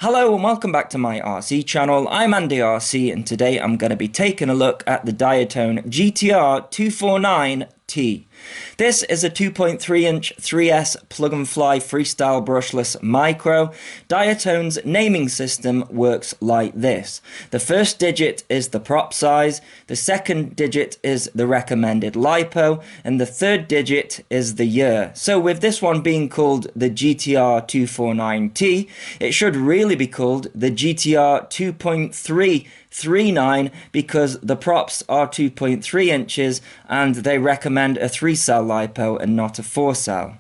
Hello and welcome back to my RC channel. I'm AndyRC and today I'm going to be taking a look at the Diatone GTR249T. This is a 2.3-inch 3S plug-and-fly freestyle brushless micro. Diatone's naming system works like this. The first digit is the prop size, the second digit is the recommended LiPo, and the third digit is the year. So with this one being called the GTR249T, it should really be called the GTR 2.339 because the props are 2.3 inches and they recommend a 3-cell LiPo and not a 4-cell.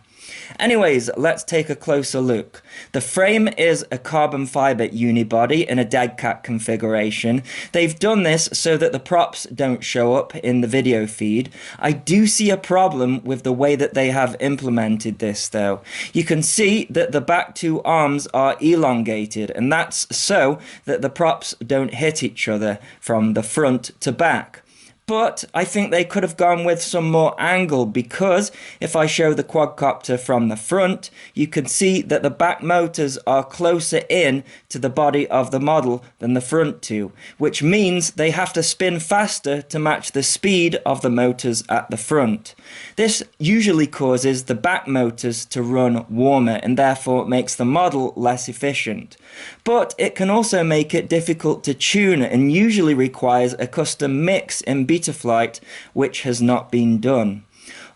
Anyways, let's take a closer look. The frame is a carbon fiber unibody in a deadcat configuration. They've done this so that the props don't show up in the video feed. I do see a problem with the way that they have implemented this though. You can see that the back two arms are elongated, and that's so that the props don't hit each other from the front to back. But I think they could have gone with some more angle, because if I show the quadcopter from the front, you can see that the back motors are closer in to the body of the model than the front two, which means they have to spin faster to match the speed of the motors at the front. This usually causes the back motors to run warmer and therefore makes the model less efficient. But it can also make it difficult to tune and usually requires a custom mix in Betaflight, which has not been done.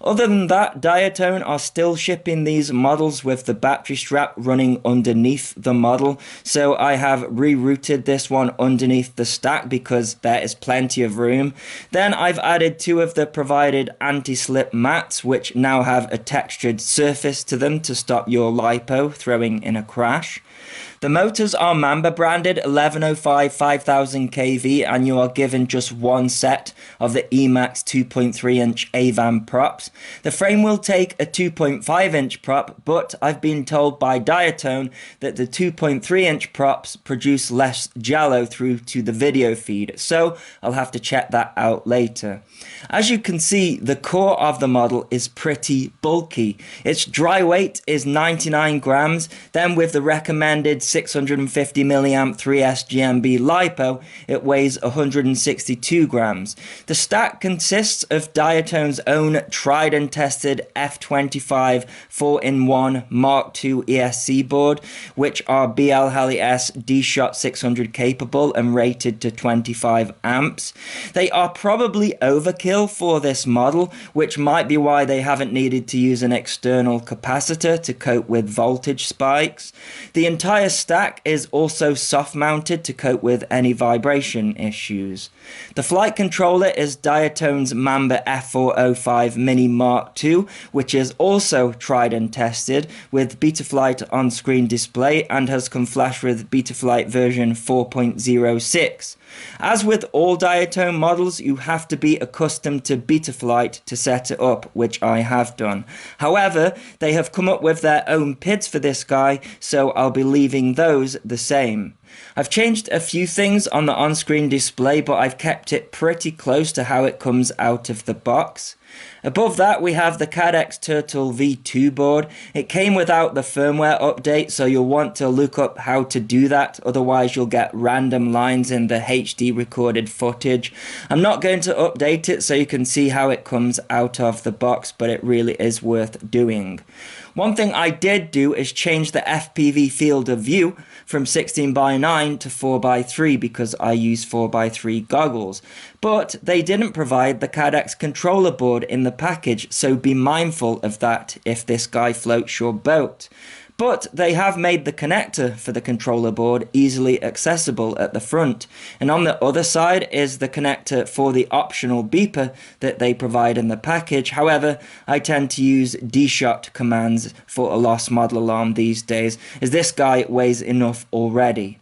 Other than that, Diatone are still shipping these models with the battery strap running underneath the model, so I have rerouted this one underneath the stack because there is plenty of room. Then I've added two of the provided anti-slip mats, which now have a textured surface to them to stop your LiPo throwing in a crash. The motors are Mamba branded 1105 5000 kV, and you are given just one set of the Emax 2.3-inch AVAM props. The frame will take a 2.5-inch prop, but I've been told by Diatone that the 2.3-inch props produce less jello through to the video feed, so I'll have to check that out later. As you can see, the core of the model is pretty bulky. Its dry weight is 99 grams, then with the recommended 650 milliamp 3S GMB LiPo, it weighs 162 grams. The stack consists of Diatone's own tried and tested F25 4-in-1 Mark II ESC board, which are BL Heli S D-Shot 600 capable and rated to 25 amps. They are probably overkill for this model, which might be why they haven't needed to use an external capacitor to cope with voltage spikes. The entire stack is also soft mounted to cope with any vibration issues. The flight controller is Diatone's Mamba F405 Mini Mark II, which is also tried and tested with Betaflight on-screen display and has come flash with Betaflight version 4.06. As with all Diatone models, you have to be accustomed to Betaflight to set it up, which I have done. However, they have come up with their own PIDs for this guy, so I'll be leaving those the same. I've changed a few things on the on-screen display, but I've kept it pretty close to how it comes out of the box. Above that, we have the Cadex Turtle V2 board. It came without the firmware update, so you'll want to look up how to do that, otherwise you'll get random lines in the HD recorded footage. I'm not going to update it so you can see how it comes out of the box, but it really is worth doing. One thing I did do is change the FPV field of view from 16:9 to 4:3 because I use 4:3 goggles. But they didn't provide the Cadex controller board in the package, so be mindful of that if this guy floats your boat. But they have made the connector for the controller board easily accessible at the front, and on the other side is the connector for the optional beeper that they provide in the package. However, I tend to use D-Shot commands for a lost model alarm these days, as this guy weighs enough already.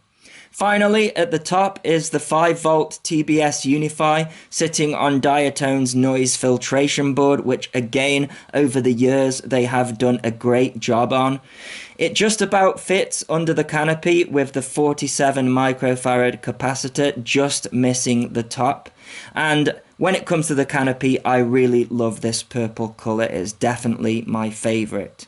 Finally, at the top is the 5-volt TBS Unify sitting on Diatone's noise filtration board, which again, over the years, they have done a great job on. It just about fits under the canopy with the 47 microfarad capacitor just missing the top. And when it comes to the canopy, I really love this purple colour. It's definitely my favourite.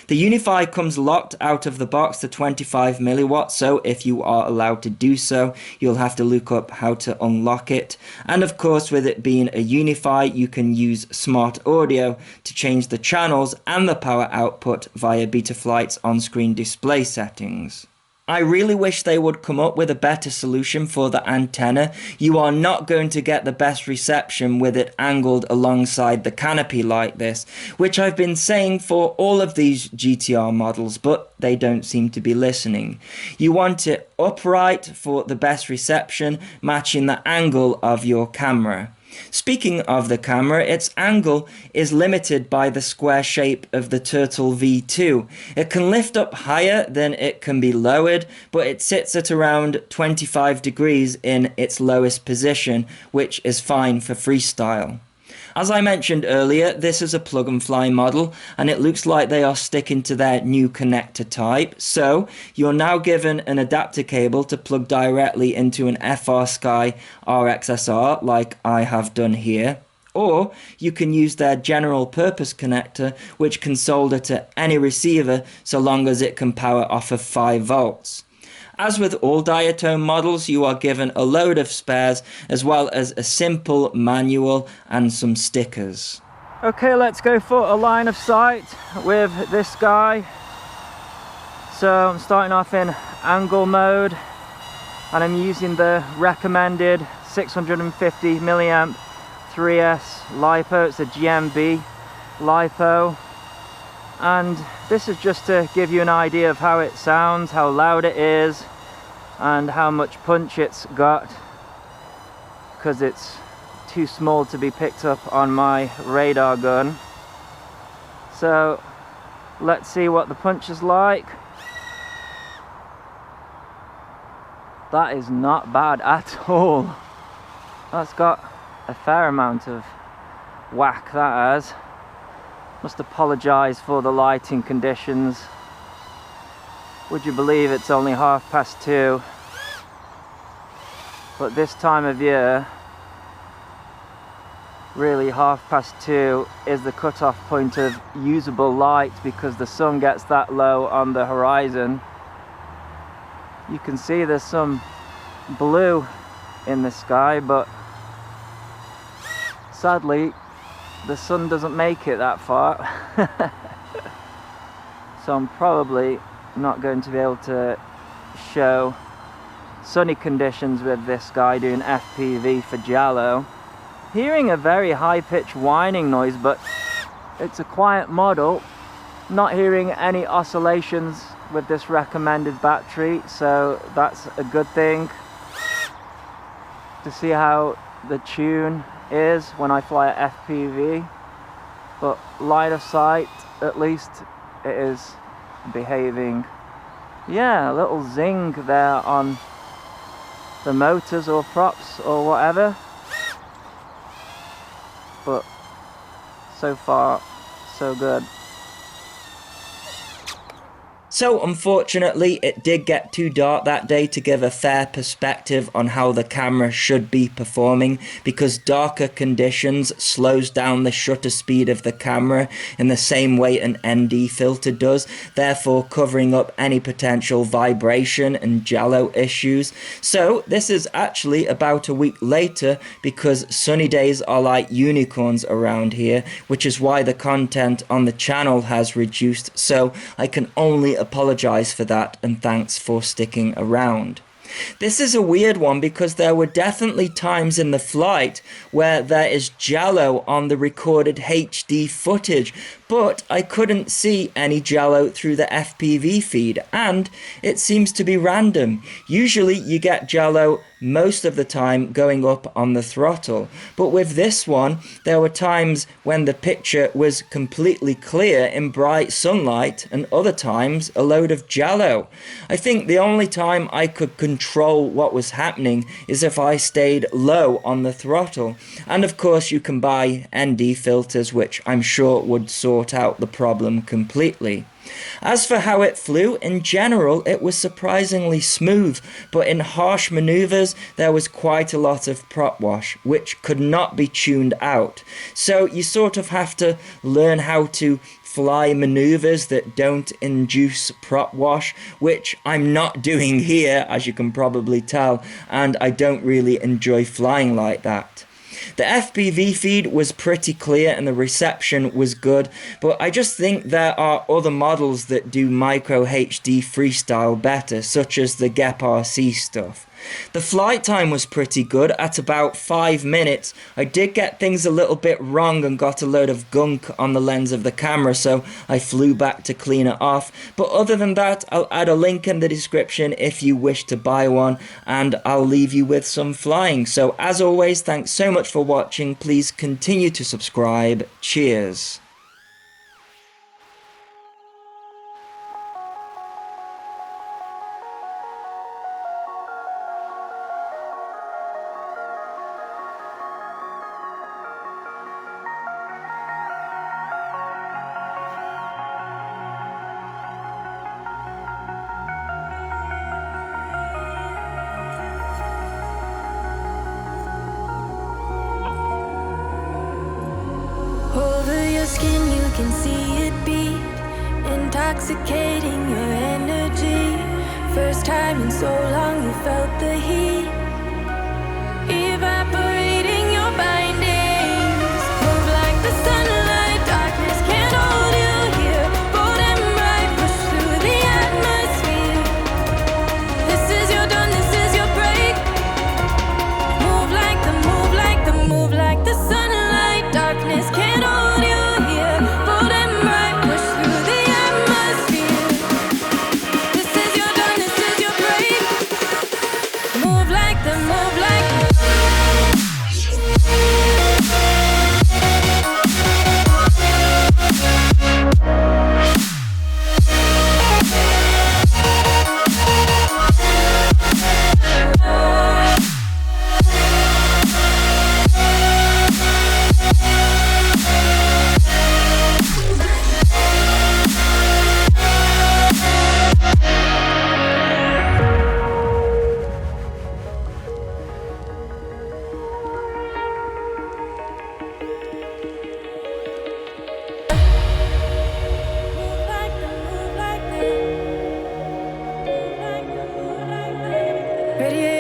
The Unify comes locked out of the box to 25 milliwatts, so if you are allowed to do so, you'll have to look up how to unlock it. And of course, with it being a Unify, you can use smart audio to change the channels and the power output via Betaflight's on-screen display settings. I really wish they would come up with a better solution for the antenna. You are not going to get the best reception with it angled alongside the canopy like this, which I've been saying for all of these GTR models, but they don't seem to be listening. You want it upright for the best reception, matching the angle of your camera. Speaking of the camera, its angle is limited by the square shape of the Turtle V2. It can lift up higher than it can be lowered, but it sits at around 25 degrees in its lowest position, which is fine for freestyle. As I mentioned earlier, this is a plug-and-fly model, and it looks like they are sticking to their new connector type. So you're now given an adapter cable to plug directly into an FrSky RXSR, like I have done here. Or you can use their general purpose connector, which can solder to any receiver so long as it can power off of 5 volts. As with all Diatone models, you are given a load of spares as well as a simple manual and some stickers. Okay, let's go for a line of sight with this guy. So I'm starting off in angle mode and I'm using the recommended 650 milliamp 3S LiPo. It's a GMB LiPo. And this is just to give you an idea of how it sounds, how loud it is, and how much punch it's got, because it's too small to be picked up on my radar gun. So let's see what the punch is like. That is not bad at all. That's got a fair amount of whack, that has. Must apologise for the lighting conditions. Would you believe it's only 2:30? But this time of year, really 2:30 is the cut-off point of usable light, because the sun gets that low on the horizon. You can see there's some blue in the sky, but sadly the sun doesn't make it that far. So I'm probably not going to be able to show sunny conditions with this guy doing FPV for Giallo. Hearing a very high-pitched whining noise, but it's a quiet model. Not hearing any oscillations with this recommended battery, so that's a good thing. To see how the tune is when I fly at FPV, but line of sight, at least it is behaving. Yeah, a little zing there on the motors or props or whatever, but so far so good. So unfortunately, it did get too dark that day to give a fair perspective on how the camera should be performing, because darker conditions slows down the shutter speed of the camera in the same way an ND filter does, therefore covering up any potential vibration and Giallo issues. So this is actually about a week later, because sunny days are like unicorns around here, which is why the content on the channel has reduced. So I can only apologize for that, and thanks for sticking around. This is a weird one, because there were definitely times in the flight where there is Giallo on the recorded HD footage, but I couldn't see any Giallo through the FPV feed, and it seems to be random. Usually you get Giallo most of the time going up on the throttle, but with this one there were times when the picture was completely clear in bright sunlight, and other times a load of Giallo. I think the only time I could control what was happening is if I stayed low on the throttle, and of course you can buy ND filters, which I'm sure would sort sort out the problem completely. As for how it flew, in general it was surprisingly smooth, but in harsh maneuvers there was quite a lot of prop wash, which could not be tuned out. So you sort of have to learn how to fly maneuvers that don't induce prop wash, which I'm not doing here, as you can probably tell, and I don't really enjoy flying like that. The FPV feed was pretty clear and the reception was good, but I just think there are other models that do micro HD freestyle better, such as the AndyRC stuff. The flight time was pretty good at about 5 minutes. I did get things a little bit wrong and got a load of gunk on the lens of the camera, so I flew back to clean it off. But other than that, I'll add a link in the description if you wish to buy one, and I'll leave you with some flying. So as always, thanks so much for watching. Please continue to subscribe. Cheers. Over your skin you can see it beat, intoxicating your energy. First time in so long you felt the heat, evaporating your bindings. Move like the sunlight, darkness can't hold you here. Bold and bright, push through the atmosphere. This is your dawn, this is your break. Move like the, move like the, move like the sunlight, darkness can't hold you here. Bold and bright, push through the atmosphere. This is your dawn, this is your break. Move like the, move like the. Ready